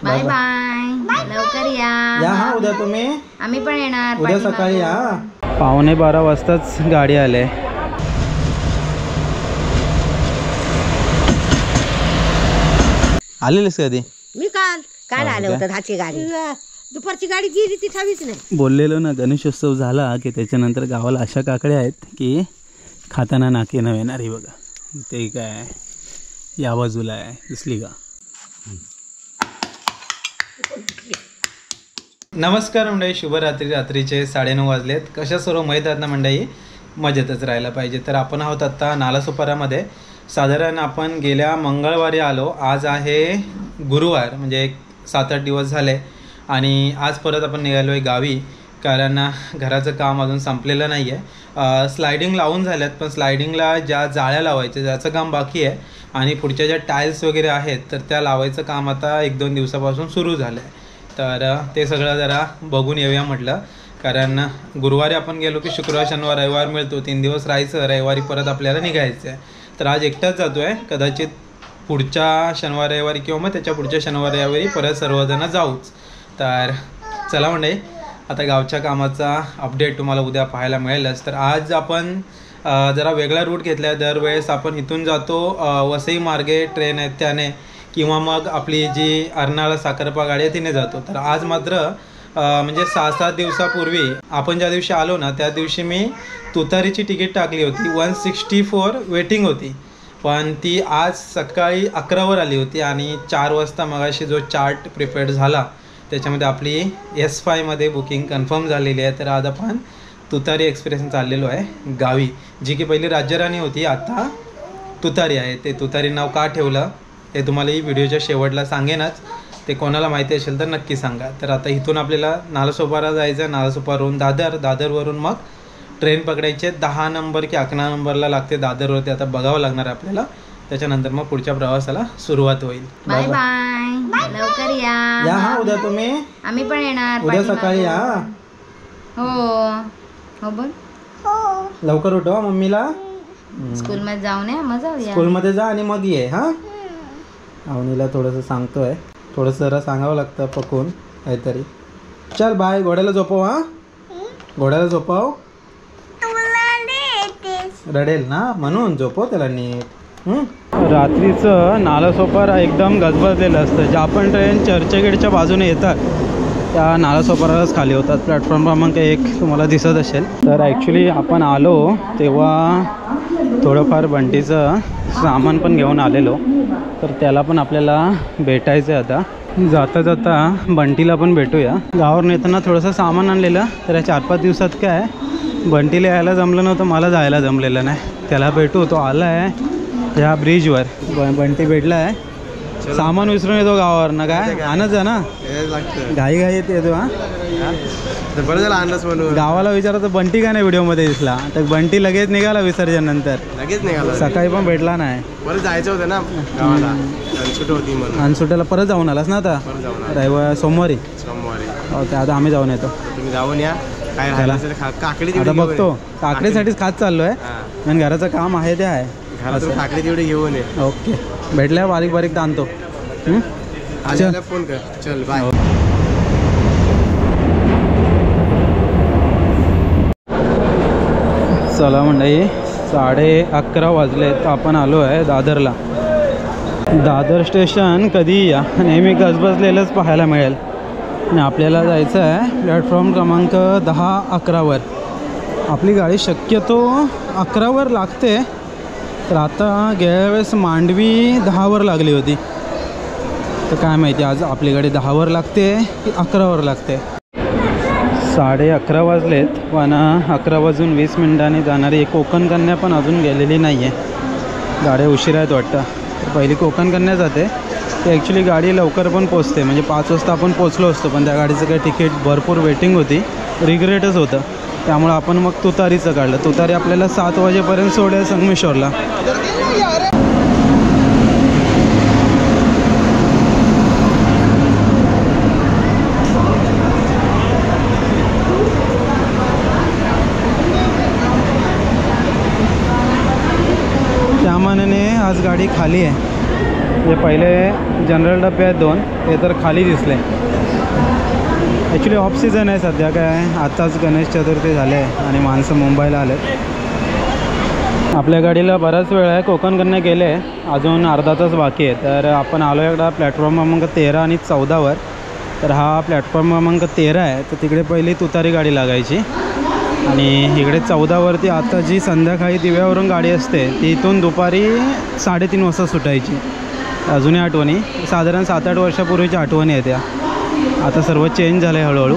Bye bye, लवकर या हा उद्या तुम्ही, आम्ही पण येणार उद्या सकाळी या. 11:15 वाजताच गाडी आले. आलेलीस कधी? मी काल आले होते. धाची गाडी दुपारची गाडी गेली ती ठावीच नाही. बोललेलो ना, गणेशोत्सव झाला की त्याच्यानंतर गावाला अशा काकड्या आहेत की खाताना नाकी न येणार. ही बघा, ते काय या बाजूला आहे, दिसली का? नमस्कार मंडळी, शुभरात्री. रात्रीचे 9:30 वाजलेत. कशा सर्व माहीत आहेत ना मंडळी, मजेतच राहायला पाहिजे. तर आपण आहोत आत्ता नालासोपारामध्ये. साधारण आपण गेल्या मंगळवारी आलो. आज आहे गुरुवार, म्हणजे 7-8 दिवस झाले. आणि आज परत आपण निघालो आहे गावी, कारण घराचं काम अजून संपलेलं नाही आहे. स्लायडिंग लावून झाल्यात, पण स्लायडिंगला ज्या जाळ्या लावायच्या ज्याचं काम बाकी आहे, आणि पुढच्या ज्या टाईल्स वगैरे आहेत तर त्या लावायचं काम आता 1-2 दिवसापासून सुरू झालं आहे. तर ते सगळं जरा बघून येऊया म्हटलं, कारण गुरुवारी आपण गेलो की शुक्रवार, शनिवार, रविवार मिळतो. 3 दिवस राहायचं, रविवारी परत आपल्याला निघायचं आहे. तर आज एकटाच जातो आहे. कदाचित पुढच्या शनिवार रविवारी किंवा मग त्याच्या पुढच्या शनिवार रविवारी परत सर्वजण जाऊच. तर चला म्हणजे आता गावच्या कामाचा अपडेट तुम्हाला उद्या पाहायला मिळेलच. तर आज आपण जरा वेगळा रूट घेतला आहे. दरवेळेस आपण इथून जातो वसई मार्गे, ट्रेन आहे त्याने, किंवा मग आपली जी अर्नाळा साखरपा गाडी आहे तिने जातो. तर आज मात्र म्हणजे 6-7 दिवसापूर्वी आपण ज्या दिवशी आलो ना, त्या दिवशी मी तुतारीची तिकीट टाकली होती. 164 वेटिंग होती, पण ती आज सकाळी 11वर आली होती. आणि 4 वाजता मगाशी जो चार्ट प्रिपेअर्ड झाला त्याच्यामध्ये आपली S5मध्ये बुकिंग कन्फर्म झालेली आहे. तर आज आपण तुतारी एक्सप्रेसने चाललेलो आहे गावी, जी की पहिली राज्यराणी होती, आता तुतारी आहे. ते तुतारी नाव का ठेवलं ते तुम्हाला ही व्हिडिओच्या शेवटला सांगेनच. ते कोणाला माहिती असेल तर नक्की सांगा. तर आता इथून आपल्याला नालासोपारा जायचं. नालासोपारावरून दादरवरून मग ट्रेन पकडायचे. 10 नंबर की 11 नंबरला लागते दादरवरती. आता बघावं लागणार आपल्याला. त्याच्यानंतर मग पुढच्या प्रवासाला सुरुवात होईल. बाय बाय, लवकर या हा उद्या तुम्ही, आम्ही पण येणार उद्या सकाळी या. हो हो, बोल. लवकर उठवा मम्मीला. स्कूलमध्ये जाऊन या, मग जाऊया. स्कूलमध्ये जा आणि मग ये. हा, अवनीला थोडंसं सांगतोय, थोडंसं जरा सांगावं लागतं पकून काहीतरी. चल बाय. घोड्याला झोपव. हा, घोड्याला झोपव. रडेल ना, म्हणून झोपव त्याला नीट. रात्रीचं नालासोपारा एकदम गजबजलेलं असतं. ज्या पण ट्रेन चर्चगेटच्या बाजूने येतात त्या नालासोपारालाच खाली होतात. प्लॅटफॉर्म क्रमांक 1 तुम्हाला दिसत असेल. तर ॲक्च्युली आपण आलो तेव्हा थोडंफार बंटीचं सामान पण घेऊन आलेलो, तर त्याला पण आपल्याला भेटायचं आहे. आता जाता जाता बंटीला पण भेटूया. गावावरून येताना थोडंसं सामान आणलेलं, तर या 4-5 दिवसात काय बंटीला यायला जमलं नव्हतं, मला जायला जमलेलं नाही. त्याला भेटू, तो आला आहे ह्या ब्रिजवर. बंटी भेटला आहे. सामान विसरून येतो गावावर ना, काय आणच आहे ना, घाई येतो. हा, बरं झालं आणलंच म्हणून. गावाला विचारतो बंटी का नाही व्हिडिओमध्ये दिसला, तर बंटी लगेच निघाला विसर्जन नंतर. लगेच निघाला, सकाळी पण भेटला नाही. परत जायचं होतं ना गावाला, अनसुट होती म्हणून. अनसुट्याला परत जाऊन आलास ना आता, रविवार सोमवारी. ओके, आता आम्ही जाऊन येतो. तुम्ही जाऊन या. काय काकडी आता बघतो, काकडीसाठीच खात चाललो आहे. पण घराचं काम आहे ते आहे. काकडी तेवढी घेऊन ये. ओके, भेटल्या बारीक बारीक आणतो. फोन कर. चल बाय. चला मंडळी, 11:30 वाजलेत. आपण आलो आहे दादरला. दादर स्टेशन कधी या नेहमी गजबजलेलंच पाहायला मिळेल. आणि आपल्याला जायचं आहे प्लॅटफॉर्म क्रमांक 10-11वर. आपली गाडी शक्यतो 11वर लागते, तर आता गेल्या वेळेस मांडवी 10वर लागली होती. तर काय माहिती आज आपली गाडी 10वर लागते की 11वर लागते. 11:30 वाजलेत, पण 11:20 जाणारी कोकण कन्या पण अजून गेलेली नाही आहे. गाड्या उशिरा आहेत वाटतं. तर पहिली कोकण कन्या जाते. ती ॲक्च्युली गाडी लवकर पण पोचते, म्हणजे 5 वाजता आपण पोचलो असतो, पण त्या गाडीचं काही तिकीट भरपूर वेटिंग होती. रिग्रेटच होतं. त्यामुळं आपण मग तुतारीचं काढलं. तुतारी आपल्याला 7 वाजेपर्यंत सोडेल संगमेश्वरला. त्या मानाने आज गाडी खाली आहे. हे पहिले जनरल डबे आहेत 2, ते तर खाली दिसले. ॲक्च्युली ऑफ सीझन आहे सध्या, काय आताच गणेश चतुर्थी झाले आहे आणि माणसं मुंबईला आलेत. आपल्या गाडीला बराच वेळ आहे, कोकण कन्या गेले, अजून अर्धा तास बाकी आहे. तर आपण आलो एकदा प्लॅटफॉर्म क्रमांक 13 आणि 14वर. तर हा प्लॅटफॉर्म क्रमांक 13 आहे, तर तिकडे पहिली तुतारी गाडी लागायची आणि इकडे 14वरती आता जी संध्याकाळी दिव्यावरून गाडी असते ती इथून दुपारी 3:30 वाजता सुटायची. अजूनही आठवणी, साधारण 7-8 वर्षापूर्वीच्या आठवणी आहेत त्या. आता सर्व चेंज झालं आहे हळूहळू.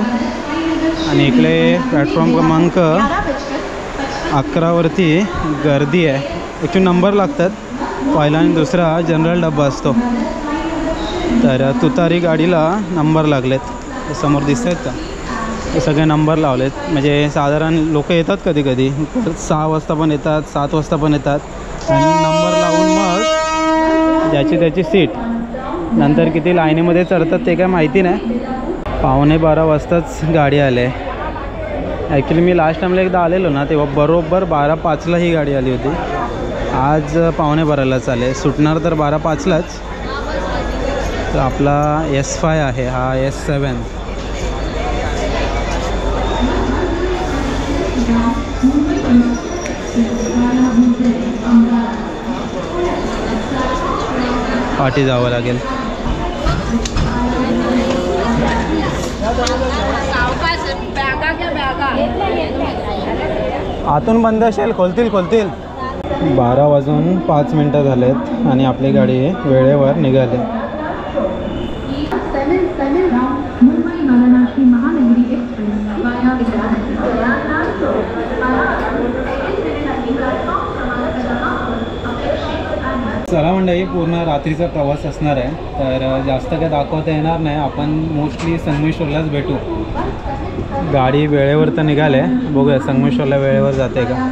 आणि इकडे प्लॅटफॉर्म क्रमांक 11वरती गर्दी आहे. ॲक्च्युली नंबर लागतात, पहिला आणि दुसरा जनरल डब्बा असतो. तर तुतारी गाडीला नंबर लागलेत, हे समोर दिसत आहेत का, हे सगळे नंबर लावलेत. म्हणजे साधारण लोक येतात कधी कधी 6 वाजता पण येतात, 7 वाजता पण येतात आणि नंबर लावून मग त्याची सीट. नंतर किती लाईनीमध्ये चढतात ते काय माहिती नाही. 11:15 वाजताच गाडी आले. ॲक्च्युली मी लास्ट टाईमला एकदा आलेलो ना, तेव्हा बरोबर 12:05ला ही गाडी आली होती. आज 11:15लाच आले, सुटणार तर 12:05लाच. तर आपला S5 आहे, हा S7. पाठी जावं लागेल. आतून बंद असेल, खोलतील. 12:05 झालेत आणि आपली गाडी वेळेवर निघाली. चला मंडळी, पूर्ण रात्रीचा प्रवास असणार आहे, तर जास्त काय दाखवता येणार नाही. आपण मोस्टली संगमेश्वरलाच भेटू. गाडी वेळेवर तर निघाले, बघूया संगमेश्वरला वेळेवर जाते का.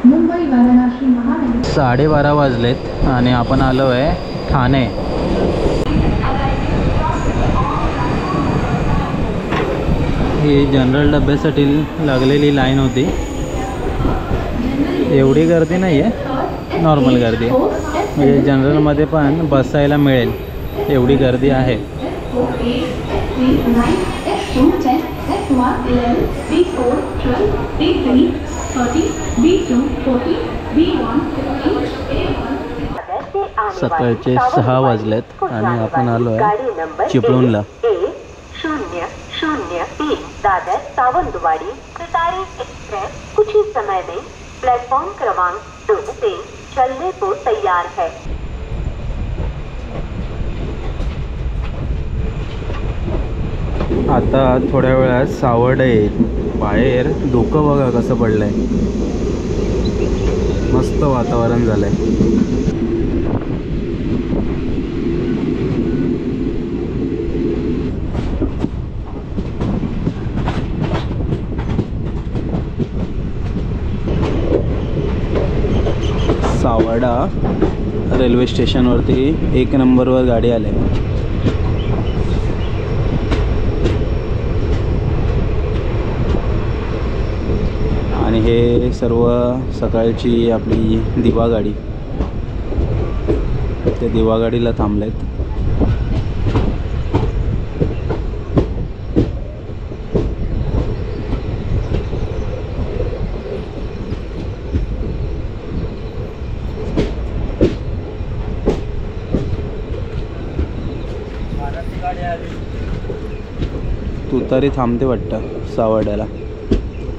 मुंबई वाराणसी महानगरी 12:30 वाजलेत आणि आपण आलो आहे ठाणे. ही जनरल डब्यासाठी लागलेली लाईन होती. एवढी गर्दी नाही आहे, नॉर्मल गर्दी आहे. म्हणजे जनरलमध्ये पण बसायला मिळेल एवढी गर्दी आहे. सकाळचे 6 वाजलेत आणि आपण आलो आहे चिपळूणला. 003 दादर सावंतवाड़ी तुतारी एक्सप्रेस कुछ ही समय में प्लेटफॉर्म क्रमांक 2 से चलने को तैयार है. आता थोड्या वेळात सावड येईल. बाहेर धुकं बघा कसं पडलंय, मस्त वातावरण झालंय. सावडा रेल्वे स्टेशनवरती 1 नंबरवर गाडी आली. आणि हे सर्व सकाळची आपली दिवा गाडी, त्या दिवा गाडीला थांबलेत. तुतारी थांबते वाटतं सावर्ड्याला.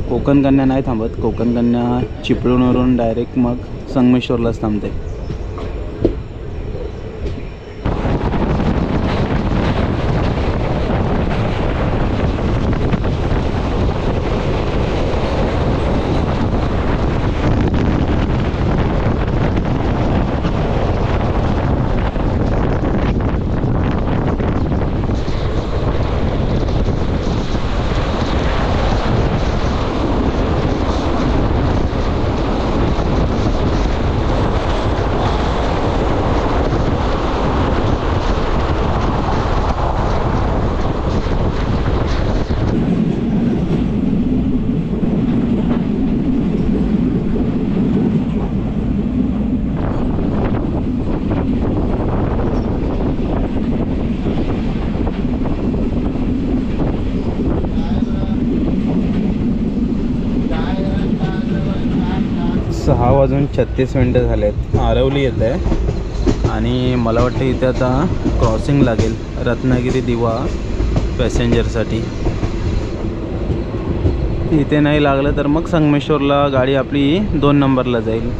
कोकण कन्या नाही थांबत. कोकण कन्या चिपळूणवरून डायरेक्ट मग संगमेश्वरलाच थांबते. 6:36 झालेत. आरवली येत आहे आणि मला वाटतं इथे आता क्रॉसिंग लागेल रत्नागिरी दिवा पॅसेंजरसाठी. इथे नाही लागलं तर मग संगमेश्वरला गाडी आपली 2 नंबरला जाईल.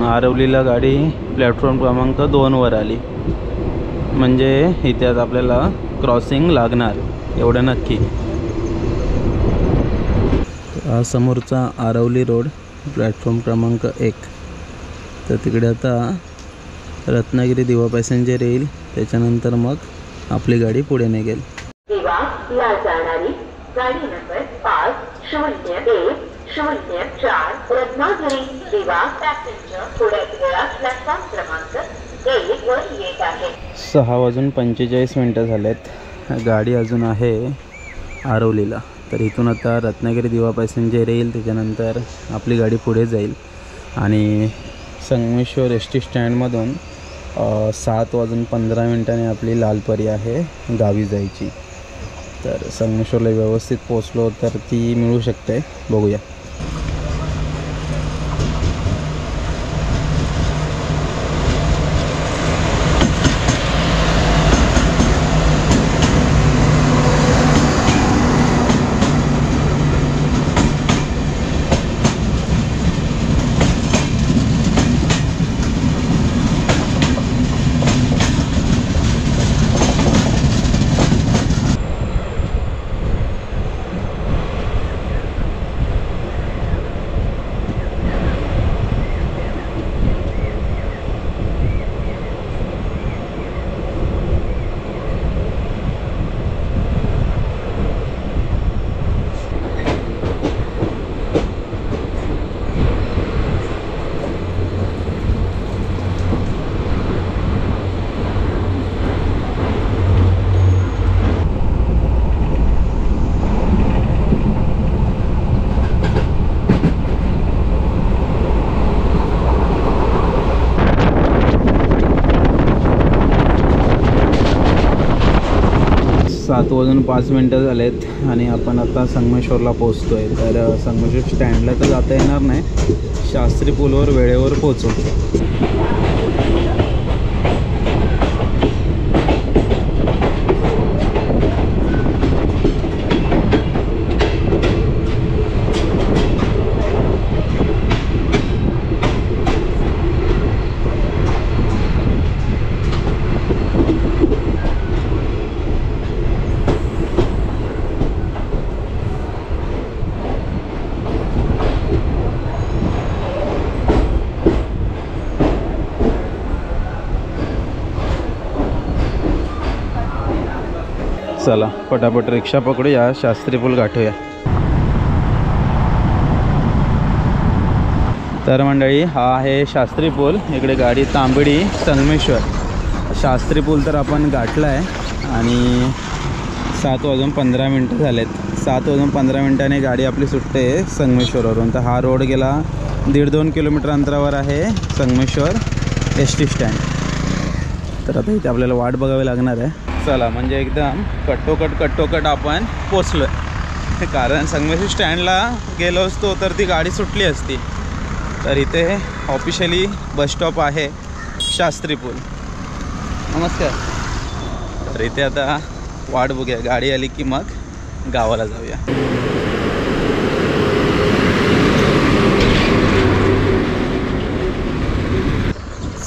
आरवलीला गाडी प्लॅटफॉर्म क्रमांक 2वर आली म्हणजे इथे आता आपल्याला क्रॉसिंग लागणार एवढं नक्की. हा समोरचा आरवली रोड प्लॅटफॉर्म क्रमांक 1. तर तिकडे आता रत्नागिरी दिवा पॅसेंजर येईल, त्याच्यानंतर मग आपली गाडी पुढे निघेल. दिवा ला जाणारी गाडी नंबर 501004 रत्नागिरी दिवा पॅसेंजर थोड्याच वेळात प्लॅटफॉर्म क्रमांक 1 वर येत आहे. 6:45 झालेत. गाडी अजून आहे आरवलीला. तर इथून आता रत्नागिरी दिवा पॅसेंजर येईल, त्याच्यानंतर आपली गाडी पुढे जाईल आणि संगमेश्वर ST स्टँडमधून 7:15 आपली लालपरी आहे गावी जायची. तर संगमेश्वरला व्यवस्थित पोचलो तर ती मिळू शकते, बघूया. सात वाजून 5 मिनटं झालेत आणि आपण आता संगमेश्वरला पोचतो आहे. तर संगमेश्वर स्टँडला तर जाता येणार नाही, शास्त्री पूलवर वेळेवर पोचू. चला पटापट रिक्षा पकडूया, शास्त्री पूल गाठूया. तर मंडळी हा आहे शास्त्री पूल. इकडे गाडी तांबडी संगमेश्वर. शास्त्री पूल तर आपण गाठला आहे आणि 7:15 झालेत. 7:15 गाडी आपली सुटते संगमेश्वरवरून. तर हा रोड गेला 1.5-2 किलोमीटर अंतरावर आहे संगमेश्वर ST स्टँड. तर आता इथे आपल्याला वाट बघावी लागणार आहे. चला म्हणजे एकदम कट्टोकट आपण पोचलो आहे. कारण संगमेश्वर स्टँडला गेलो असतो तर ती गाडी सुटली असती. तर इथे ऑफिशियली बसस्टॉप आहे शास्त्री पूल. नमस्कार. तर इथे आता वाट बघूया, गाडी आली की मग गावाला जाऊया.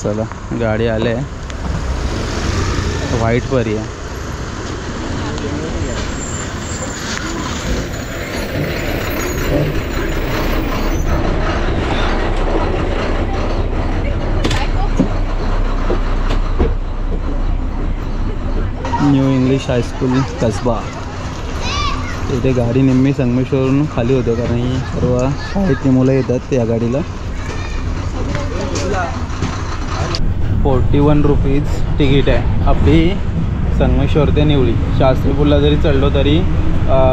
चला गाडी आले, व्हाईट परी आहे. New English high school Kasba. इथे गाडी निम्मी संगमेश्वरवरून खाली होते कारण ही सर्व शाळेतली मुलं येतात या गाडीला. 41 रुपीज तिकीट आहे आपली संगमेश्वर ते निवळी. शास्त्री पूलला जरी चढलो तरी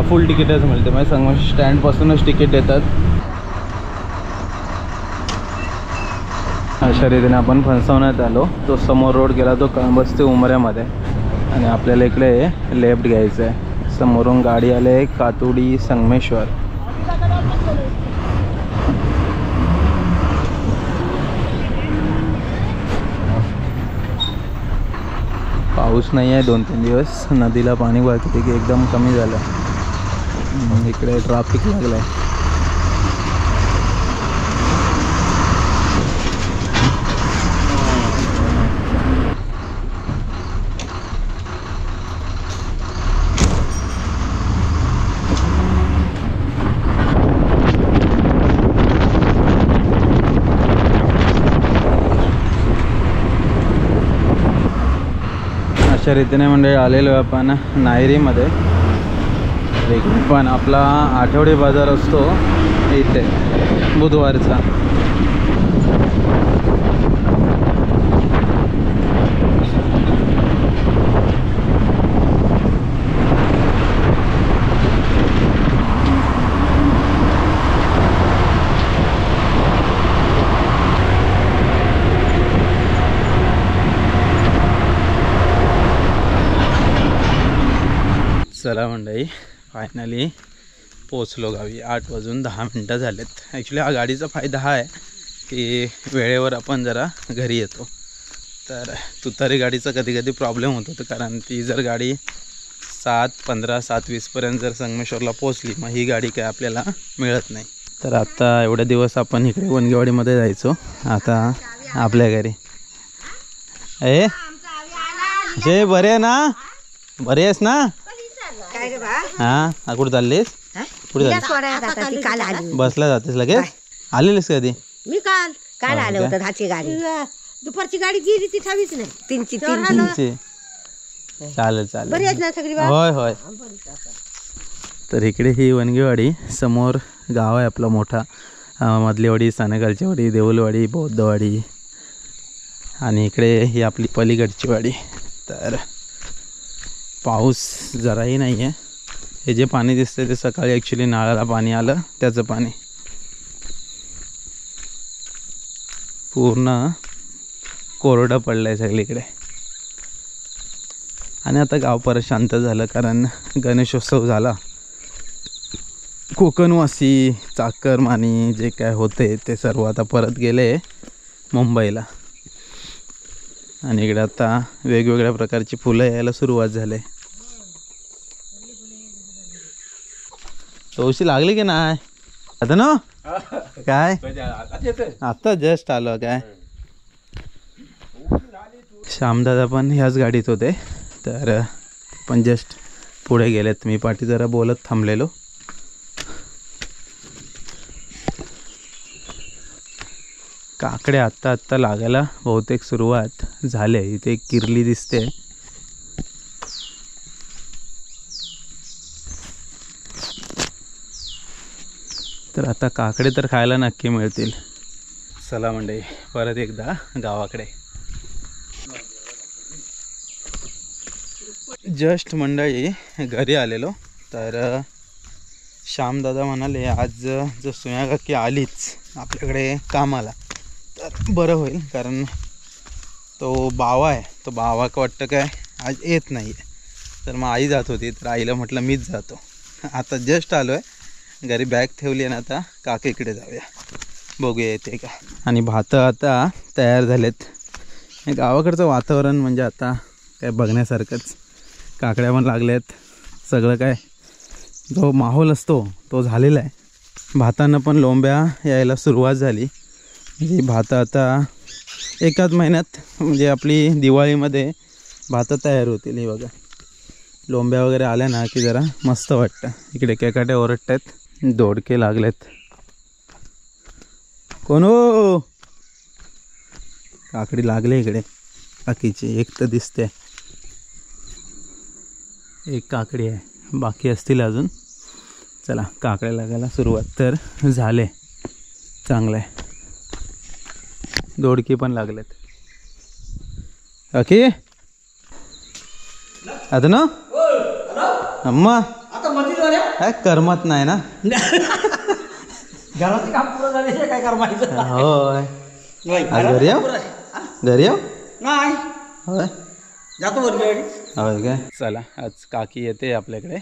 फुल तिकीटच मिळते, म्हणजे संगमेश्वर स्टँडपासूनच तिकीट देतात. अशा रीतीने आपण फणसवण्यात आलो. तो समोर रोड गेला तो कळंबस ते उमऱ्यामध्ये आणि आपल्याला इकडे लेफ्ट घ्यायचं आहे. समोरून गाडी आले कातुडी संगमेश्वर. पाऊस नाही आहे 2-3 दिवस. नदीला पाणी वाहतूक एकदम कमी झालं. इकडे ट्रॅफिक लागलं आहे. अशा रीतीने मंडळी आलेलो आहे आपण नायरीमध्ये. इकडे पण आपला आठवडी बाजार असतो इथे बुधवारचा. चला मंडळी फायनली पोचलो गावी. 8:10 झालेत. ॲक्च्युली हा गाडीचा फायदा हा आहे की वेळेवर आपण जरा घरी येतो. तर तुतारी गाडीचा कधी कधी प्रॉब्लेम होत होता, कारण ती जर गाडी 7:15 7:20पर्यंत जर संगमेश्वरला पोचली मग ही गाडी काय आपल्याला मिळत नाही. तर आता एवढे दिवस आपण इकडे वनगेवाडीमध्ये जायचो, आता आपल्या घरी. ए जे बरे आहे ना? बरे आहेस ना? हा कुठे चाललीस? कुठे चालली? बसला जातेस लगेच? आलेलीस कधी? मी काल आलं होतं हाची गाडी. दुपारची गाडी गेली ती ठावीच नाही. तीनची चालेल चालेल. बरी आहेत ना सगळी? होय होय. तर इकडे ही वनगेवाडी, समोर गाव आहे आपला मोठा. मधलीवाडी, सानेगालची वाडी, देऊलवाडी, बौद्धवाडी आणि इकडे ही आपली पलीकडची वाडी. तर पाऊस जराही नाही आहे. हे जे पाणी दिसतं ते सकाळी ॲक्च्युली नाळाला पाणी आलं त्याचं पाणी. पूर्ण कोरडं पडलं आहे सगळीकडे. आणि आता गाव परत शांत झालं, कारण गणेशोत्सव झाला. कोकणवासी, चाकरमानी जे काय होते ते सर्व आता परत गेले मुंबईला. आणि इकडे आता वेगवेगळ्या प्रकारची फुलं यायला सुरुवात झाली. तोशी लागली की नाही आता ना? काय आता जस्ट आलो काय. श्यामदादा पण ह्याच गाडीत होते, तर पण जस्ट पुढे गेलेत. मी पाठी जरा बोलत थांबलेलो. काकडे आत्ता आत्ता लागायला बहुतेक सुरुवात झाले. इथे एक किरली दिसते. तर आता काकडे तर खायला नक्की मिळतील. चला मंडळी परत एकदा गावाकडे. जस्ट मंडळी घरी आलेलो, तर श्यामदादा म्हणाले आज जर सुया काकी आलीच आपल्याकडे कामाला तर बरं होईल, कारण तो बावा आहे, तो बावा का वाटतं काय आज येत नाही आहे. तर मग आई जात होती, तर आईला म्हटलं मीच जातो. आता जस्ट आलो आहे घरी, बॅग ठेवली आणि आता काकीकडे जाऊया, बघूया येते का. आणि भातं आता तयार झालेत. गावाकडचं वातावरण म्हणजे आता काय बघण्यासारखंच. काकड्या पण लागल्यात, सगळं काय जो माहोल असतो तो झालेला आहे. भातानं पण लोंब्या यायला सुरुवात झाली. म्हणजे भातं आता एकाच महिन्यात, म्हणजे आपली दिवाळीमध्ये भातं तयार होतील. हे बघा लोंब्या वगैरे आल्या ना की जरा मस्त वाटतं. इकडे केकाटे ओरडत आहेत, दोडके लागलेत. कोण हो? काकडी लागले इकडे काकीची, एक तर दिसते. एक काकडी आहे, बाकी असतील अजून. चला काकड्या लागायला सुरुवात तर झाले, चांगलं आहे. दोडकी पण लागलेत. काकी आता ना अम्मा काय करमत नाही ना? घराचं काम पुरं झाले काय करमायचं? होय. आज घरी येऊ? घरी येऊ? नाही होय जातो बरं. होय काय. चला आज काकी येते आपल्याकडे,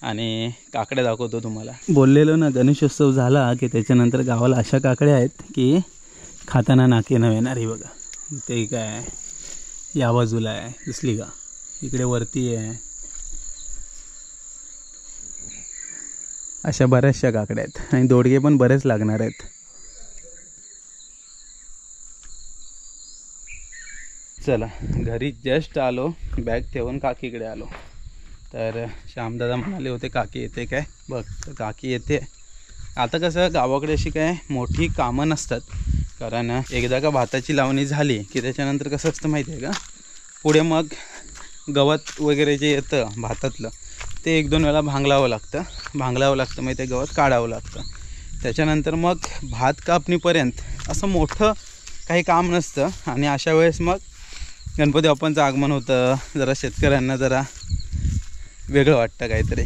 आणि काकड्या दाखवतो तुम्हाला. बोललेलो ना गणेशोत्सव झाला की त्याच्यानंतर गावाला अशा काकड्या आहेत की खाताना नाकी न येणारी. बघा ते काय या बाजूला आहे दिसली का, इकडे वरती आहे, अशा बऱ्याचशा काकड्या आहेत आणि दोडगे पण बरेच लागणार आहेत. चला घरी जस्ट आलो, बॅग ठेवून काकीकडे आलो. तर श्यामदादा म्हणाले होते काकी येते काय, बघ तर काकी येते. आता कसं गावाकडे अशी काय मोठी कामं नसतात, कारण एकदा का भाताची लावणी झाली की त्याच्यानंतर कसं असतं माहिती आहे का, पुढे मग गवत वगैरे जे येतं भातातलं ते 1-2 वेळा भांगलावं लागतं मग ते गवत काढावं लागतं. त्याच्यानंतर मग भात कापणीपर्यंत असं मोठं काही काम नसतं. आणि अशा वेळेस मग गणपती बाप्पांचं आगमन होतं, जरा शेतकऱ्यांना जरा वेगळं वाटतं, काहीतरी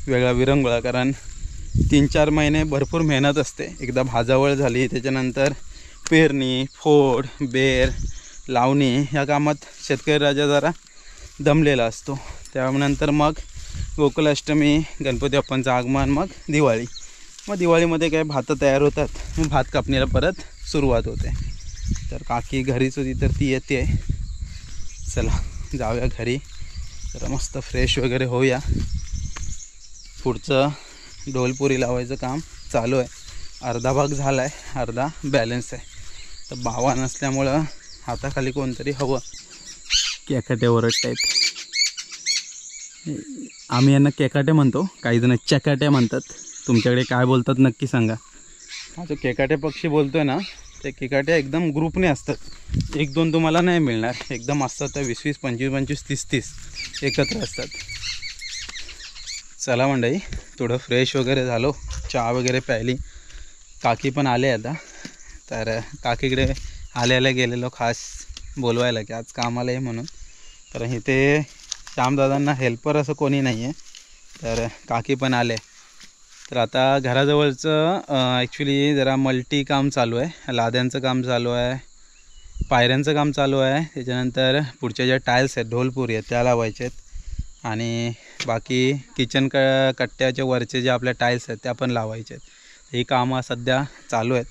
वेगळा विरंगुळा. कारण 3-4 महिने भरपूर मेहनत असते. एकदा भाजावळ झाली त्याच्यानंतर पेरणी, फोड, बेर, लावणी ह्या कामात शेतकरी राजा जरा दमलेला असतो. त्यानंतर मग गोकुलाष्टमी, गणपती बाप्पांचं आगमन, मग दिवाळी. मग दिवाळीमध्ये काय भात तयार होतात, मग भात कापणीला परत सुरुवात होते. तर काकी घरीच होती तर ती येते. चला जाऊया घरी, जरा मस्त फ्रेश वगैरे होऊया. पुढचं ढोलपुरी लावायचं काम चालू आहे. अर्धा भाग झाला आहे, अर्धा बॅलन्स आहे. तर बावा नसल्यामुळं हाताखाली कोणतरी हवं. केकाटे ओरडत आहेत. आम्ही यांना केकाटे म्हणतो, काही जण चकाटे म्हणतात. तुमच्याकडे काय बोलतात नक्की सांगा. हा जो केकाटे पक्षी बोलतोय ना, ते केकाटे एकदम ग्रुपने असतात. 1-2 तुम्हाला नाही मिळणार, एकदम असतात तर 20-20, 25-25, 30-30 एकत्र असतात. चला मंडळी, थोडं फ्रेश वगैरे झालो, चहा वगैरे प्यायली. काकी पण आले आता. तर काकीकडे आल्याला गेलेलो खास बोलवायला की आज कामाला आहे म्हणून. तर इथे श्यामदादांना हेल्पर असं कोणी नाही आहे, तर काकी पण आले. तर आता घराजवळचं ॲक्च्युली जरा मल्टी काम चालू आहे, लाद्यांचं काम चालू आहे, पायऱ्यांचं काम चालू आहे. त्याच्यानंतर पुढच्या ज्या टाईल्स आहेत, ढोलपुरी आहेत, त्या लावायच्या आहेत. आणि बाकी किचन कट्ट्याच्या वरचे जे आपल्या टाईल्स आहेत त्या पण लावायच्या आहेत. ही कामं सध्या चालू आहेत.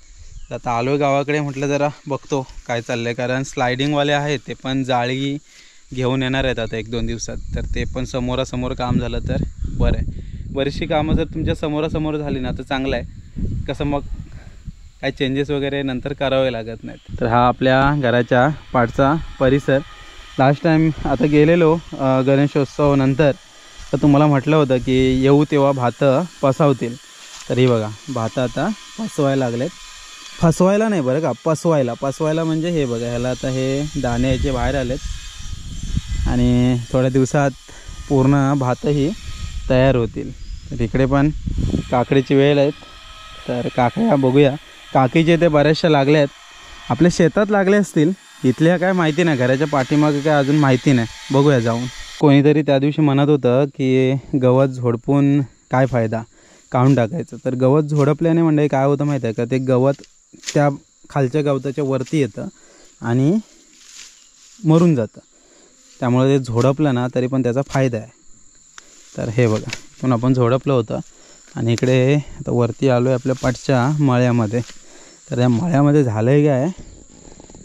तर आता आलो आहे गावाकडे, म्हटलं जरा बघतो काय चाललं आहे. कारण स्लायडिंगवाले आहेत ते पण जाळी घेऊन येणार आहेत आता 1-2 दिवसात. तर ते पण समोरासमोर काम झालं तर बरं आहे. बरीचशी कामं जर तुमच्या समोरासमोर झाली ना तर चांगलं आहे. कसं मग काही चेंजेस वगैरे नंतर करावे लागत नाहीत. तर हा आपल्या घराच्या पाठचा परिसर. लास्ट टाईम आता गेलेलो गणेशोत्सव नंतर, तर तुम्हाला म्हटलं होतं की येऊ तेव्हा भातं पसावतील. तर ही बघा भातं आता पसवायला लागलेत. फसवायला नाही बरं का, पसवायला म्हणजे हे बघा, ह्याला आता हे दाणे याचे बाहेर आलेत आणि थोड्या दिवसात पूर्ण भातही तयार होतील. तर इकडे पण काकडीची वेळ आहेत. तर काकड्या बघूया. काकीचे ते बऱ्याचशा लागल्या आहेत. आपल्या शेतात लागले असतील, इथल्या काय माहिती नाही, घराच्या पाठीमागे काय अजून माहिती नाही, बघूया जाऊन. कोणीतरी त्या दिवशी म्हणत होतं की गवत झोडपून काय फायदा, काढून टाकायचं. तर गवत झोडपल्याने म्हणजे काय होतं माहिती आहे का, ते गवत त्या खालच्या गवताच्या वरती येतं आणि मरून जातं. त्यामुळे ते झोडपलं ना तरी पण त्याचा फायदा आहे. तर हे बघा, पण आपण झोडपलं होतं आणि इकडे आता वरती आलो आहे आपल्या पाठच्या मळ्यामध्ये. तर या मळ्यामध्ये झालं आहे काय,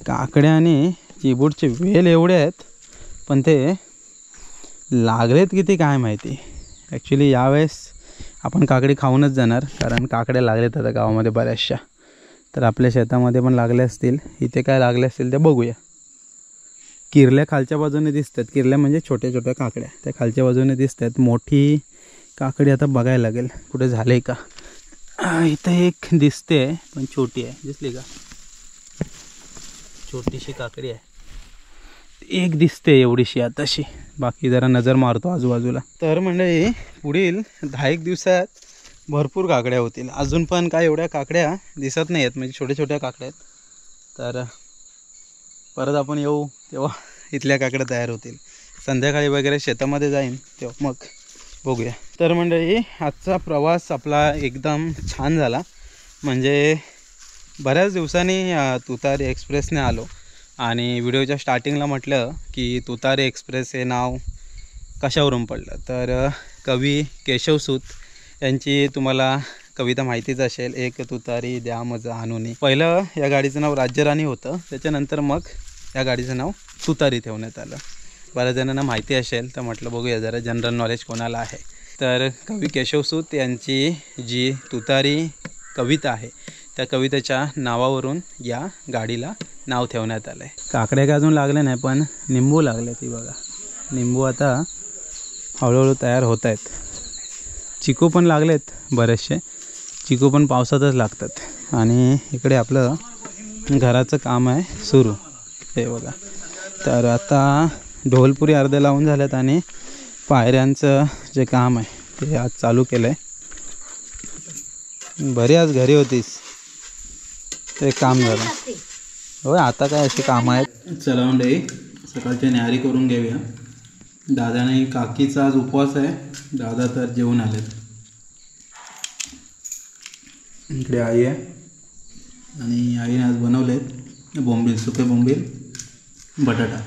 काकड्या आणि चिबूडचे वेल एवढे आहेत, पण ते लागलेत किती काय माहिती. ॲक्च्युली यावेळेस आपण काकडी खाऊनच जाणार, कारण काकड्या लागलेत आता गावामध्ये बऱ्याचशा. तर आपल्या शेतामध्ये पण लागले असतील, इथे काय लागले असतील ते बघूया. किरल्या खालच्या बाजूने दिसतात, किरल्या म्हणजे छोट्या छोट्या काकड्या त्या खालच्या बाजूने दिसतात. मोठी काकडी आता बघायला लागेल कुठे झाले का. इथं एक दिसते पण छोटी आहे, दिसली का, छोटीशी काकडी आहे. एक दिसते एवढीशी आताशी, बाकी जरा नजर मारतो आजूबाजूला. तर म्हणजे पुढील 10-1 दिवसात भरपूर काकड्या होतील. अजून पण काय एवढ्या काकड्या दिसत नाही आहेत, म्हणजे छोट्या छोट्या काकड्या आहेत. तर परत आपण येऊ तेव्हा इथल्या काकड्या तयार होतील. संध्याकाळी वगैरे शेतामध्ये जाईन तेव्हा मग बघूया. तर मंडळी, आजचा प्रवास आपला एकदम छान झाला. म्हणजे बऱ्याच दिवसांनी तुतारी एक्सप्रेसने आलो आणि व्हिडिओच्या स्टार्टिंगला म्हटलं की तुतारी एक्सप्रेस हे नाव कशावरून पडलं. तर कवी केशवसूत यांची तुम्हाला कविता माहितीच असेल, एक तुतारी द्या मज आणूनी. पहिलं या गाडीचं नाव राज्यराणी होतं, त्याच्यानंतर मग या गाडीचं नाव तुतारी ठेवण्यात आलं. बऱ्याच जणांना माहिती असेल तर म्हटलं बघूया जरा जनरल नॉलेज कोणाला आहे. तर कवी केशवसूत यांची जी तुतारी कविता आहे त्या कवितेच्या नावावरून या गाडीला नाव ठेवण्यात आलं आहे. काकड्या काय अजून लागले नाही, पण निंबू लागले. ती बघा, निंबू आता हळूहळू तयार होत आहेत. चिकू पण लागलेत बरेचसे. चिकू पण पावसातच लागतात. आणि इकडे आपलं घराचं काम आहे सुरू, हे बघा. तर आता ढोलपुरी अर्धे लावून झाल्यात आणि पायऱ्यांचं जे काम आहे ते आज चालू केलं आहे. बरी आज घरी होतीस, ते काम झालं. होय, आता काय अशी कामं आहेत. चला मंडळी, सकाळची न्याहारी करून घेऊया. दादाने काकीचा आज उपवास आहे. दादा तर जेवून आलेत. इकडे आई आहे आणि आईने आज बनवलेत बोंबील, सुके बोंबील, बटाटा.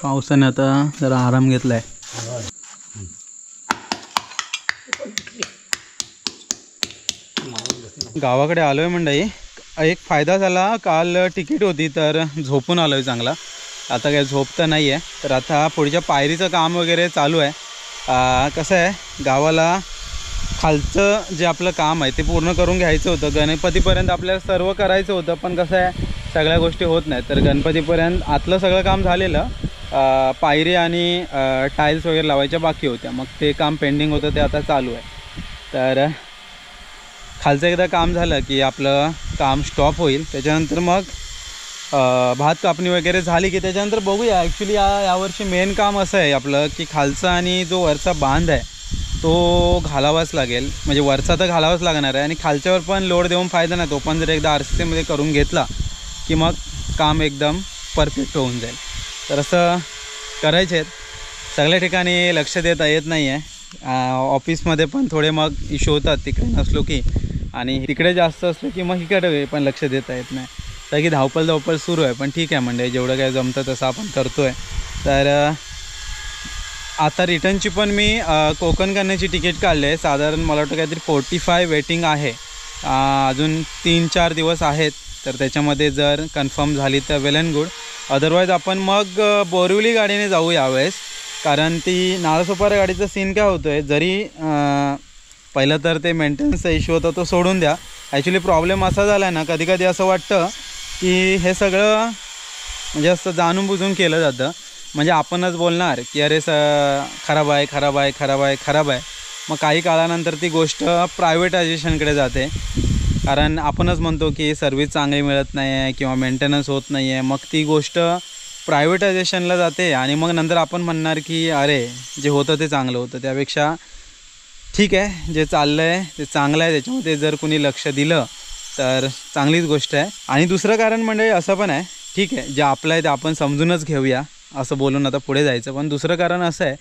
पावसाने आता जरा आराम घेतला आहे. गावाकडे आलो आहे मंडळी. एक फायदा झाला, काल तिकीट होती तर झोपून आलो आहे चांगला. आता काय झोप तर नाही आहे. तर आता पुढच्या पायरीचं काम वगैरे चालू आहे. कसं आहे, गावाला खालचं जे आपलं काम आहे ते पूर्ण करून घ्यायचं होतं. गणपतीपर्यंत आपल्याला सर्व करायचं होतं, पण कसं आहे सगळ्या गोष्टी होत नाहीत. तर गणपतीपर्यंत आतलं सगळं काम झालेलं, पायरी आणि टाईल्स वगैरे लावायच्या बाकी होत्या. मग ते काम पेंडिंग होतं, ते आता चालू आहे. तर खालचं एकदा काम झालं की आपलं काम स्टॉप होईल. त्याच्यानंतर मग भात कापणी वगैरे झाली की त्याच्यानंतर बघूया. ॲक्च्युली यावर्षी मेन काम असं आहे आपलं की खालचा आणि जो वरचा बांध आहे तो घालावाच लागेल. म्हणजे वरचा तर घालावाच लागणार आहे आणि खालच्यावर पण लोड देऊन फायदा नाही. तो पण जर एकदा RCCमध्ये करून घेतला की मग काम एकदम परफेक्ट होऊन जाईल. तर असं करायचे आहेत. सगळ्या ठिकाणी लक्ष देता येत नाही आहे. ऑफिसमध्ये पण थोडे मग इश्यू होतात तिकडे नसलो की, आणि तिकडे जास्त असलो की मग इकडे पण लक्ष देता येत नाही. तर की धावपळ सुरू आहे. पण ठीक आहे म्हणजे जेवढं काय जमतं तसं आपण करतो आहे. तर आता रिटर्नची पण मी कोकण कन्याची तिकीट काढले आहे. साधारण मला वाटतं काहीतरी 45 वेटिंग आहे. अजून 3-4 दिवस आहेत. तर त्याच्यामध्ये जर कन्फर्म झाली तर वेल अँड गुड. अदरवाईज आपण मग बोरिवली गाडीने जाऊ यावेळेस. कारण ती नालासोपारा गाडीचा सीन काय होतो आहे, जरी पहिलं तर ते मेंटेनन्सचा इश्यू होता तो सोडून द्या. ॲक्च्युली प्रॉब्लेम असा झाला आहे ना, कधी कधी असं वाटतं की हे सगळं म्हणजे असं जाणून बुजून केलं जातं. म्हणजे आपणच बोलणार की अरे खराब आहे. मग काही काळानंतर ती गोष्ट प्रायव्हेटायझेशनकडे जाते. कारण आपणच म्हणतो की सर्व्हिस चांगली मिळत नाही आहे किंवा मेंटेनन्स होत नाही आहे. मग ती गोष्ट प्रायव्हेटायझेशनला जाते आणि मग नंतर आपण म्हणणार की अरे जे होतं ते चांगलं होतं. त्यापेक्षा ठीक आहे, जे चाललं आहे ते चांगलं आहे. त्याच्यामध्ये जर कोणी लक्ष दिलं तर चांगलीच गोष्ट आहे. आणि दुसरं कारण म्हणजे असं पण आहे, ठीक आहे जे आपलं आहे ते आपण समजूनच घेऊया असं बोलून आता पुढे जायचं. पण दुसरं कारण असं आहे,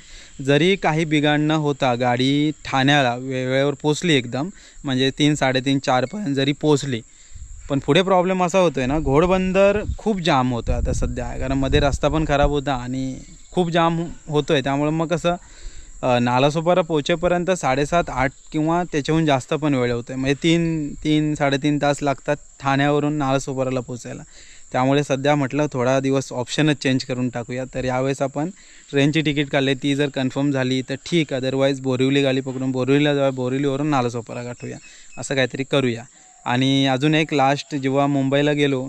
जरी काही बिघाड न होता गाडी ठाण्याला वेळेवर पोचली एकदम, म्हणजे 3, 3:30, 4पर्यंत जरी पोचली, पण पुढे प्रॉब्लेम असा होतो आहे ना, घोडबंदर खूप जाम होतो आहे आता सध्या. कारण मध्ये रस्ता पण खराब होता आणि खूप जाम होतो आहे. त्यामुळे मग कसं नालासोपारा पोहोचेपर्यंत 7:30-8 किंवा त्याच्याहून जास्त पण वेळ होतो आहे. म्हणजे 3-3-3.5 तास लागतात ठाण्यावरून नालासोपाराला पोचायला. त्यामुळे सध्या म्हटलं थोडा दिवस ऑप्शनच चेंज करून टाकूया. तर यावेळेस आपण ट्रेनची तिकीट काढली, ती जर कन्फर्म झाली तर ठीक. अदरवाईज बोरिवली गाडी पकडून बोरिवलीला जाऊया, बोरिवलीवरून नालासोपारा गाठूया, असं काहीतरी करूया. आणि अजून एक लास्ट जेव्हा मुंबईला गेलो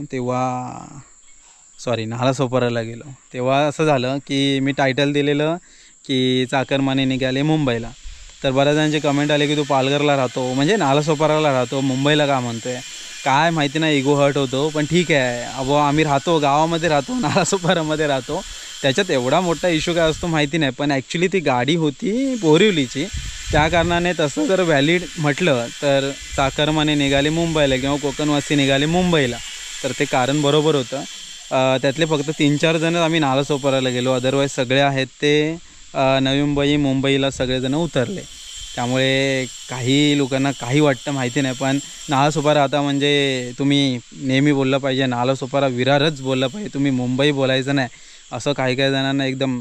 नालासोपाराला गेलो तेव्हा असं झालं की मी टायटल दिलेलं की चाकरमानी निघाले मुंबईला. तर बऱ्याच जणांचे कमेंट आले की तू पालघरला राहतो, म्हणजे नालासोपाराला राहतो, मुंबईला का म्हणतो आहे. काय माहिती नाही, इगो हर्ट होतो. पण ठीक आहे, अब आम्ही राहतो गावामध्ये राहतो, नालासोपारामध्ये राहतो. त्याच्यात एवढा मोठा इश्यू काय असतो माहिती नाही. पण ॲक्च्युली ती गाडी होती बोरिवलीची, त्या कारणाने तसं जर व्हॅलिड म्हटलं तर चाकरमाने निघाले मुंबईला किंवा कोकणवासी निघाले मुंबईला, तर ते कारण बरोबर होतं. त्यातले फक्त 3-4 जण आम्ही नालासोपाराला गेलो. अदरवाईज सगळे आहेत ते नवी मुंबईला सगळेजण उतरले. त्यामुळे काही लोकांना काही वाटतं माहिती नाही. पण नालासोपारा आता म्हणजे तुम्ही नेहमी बोललं पाहिजे, नालासोपारा विरारच बोललं पाहिजे, तुम्ही मुंबई बोलायचं नाही, असं काही जणांना एकदम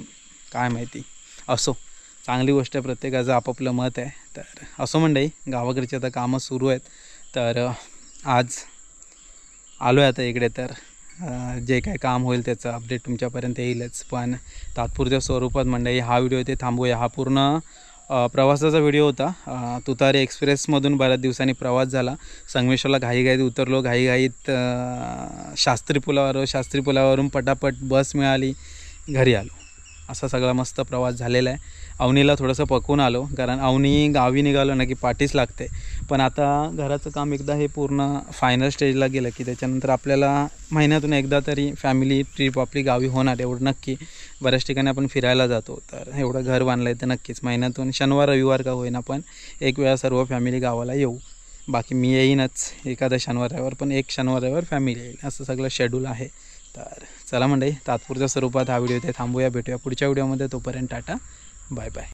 काय माहिती. असो, चांगली गोष्ट आहे, प्रत्येकाचं आपापलं मत आहे. तर असो मंडळी, गावाकडची आता कामं सुरू आहेत. तर आज आलो आहे आता इकडे. तर जे काय काम होईल त्याचं अपडेट तुमच्यापर्यंत येईलच, पण तात्पुरत्या स्वरूपात मंडळी हा व्हिडिओ इथे थांबूया. हा पूर्ण प्रवासाचा व्हिडिओ होता. तुतारी एक्सप्रेसमधून बऱ्याच दिवसांनी प्रवास झाला. संगमेश्वरला घाईघाईत उतरलो, घाईघाईत शास्त्री पुलावरून पटापट बस मिळाली, घरी आलो. असा सगळा मस्त प्रवास झालेला आहे. अवनीला थोडंसं पकवून आलो, कारण अवनी गावी निघालो ना की पाठीच लागते. पण आता घराचं काम एकदा हे पूर्ण फायनल स्टेजला गेलं की त्याच्यानंतर आपल्याला महिन्यातून एकदा तरी फॅमिली ट्रिप आपली गावी होणार, एवढं नक्की. बऱ्याच ठिकाणी आपण फिरायला जातो, तर एवढं घर बांधलं आहे तर नक्कीच महिन्यातून शनिवार रविवार का होईना पण एक वेळा सर्व फॅमिली गावाला येऊ. बाकी मी येईनच एखादा शनिवार रविवार, पण एक शनिवार रविवार फॅमिली येईल, असं सगळं शेड्यूल आहे. तर चला मंडळी, तात्पुरत्या स्वरूपात हा व्हिडिओ इथे थांबूया. भेटूया पुढच्या व्हिडिओमध्ये. तोपर्यंत टाटा, बाय बाय.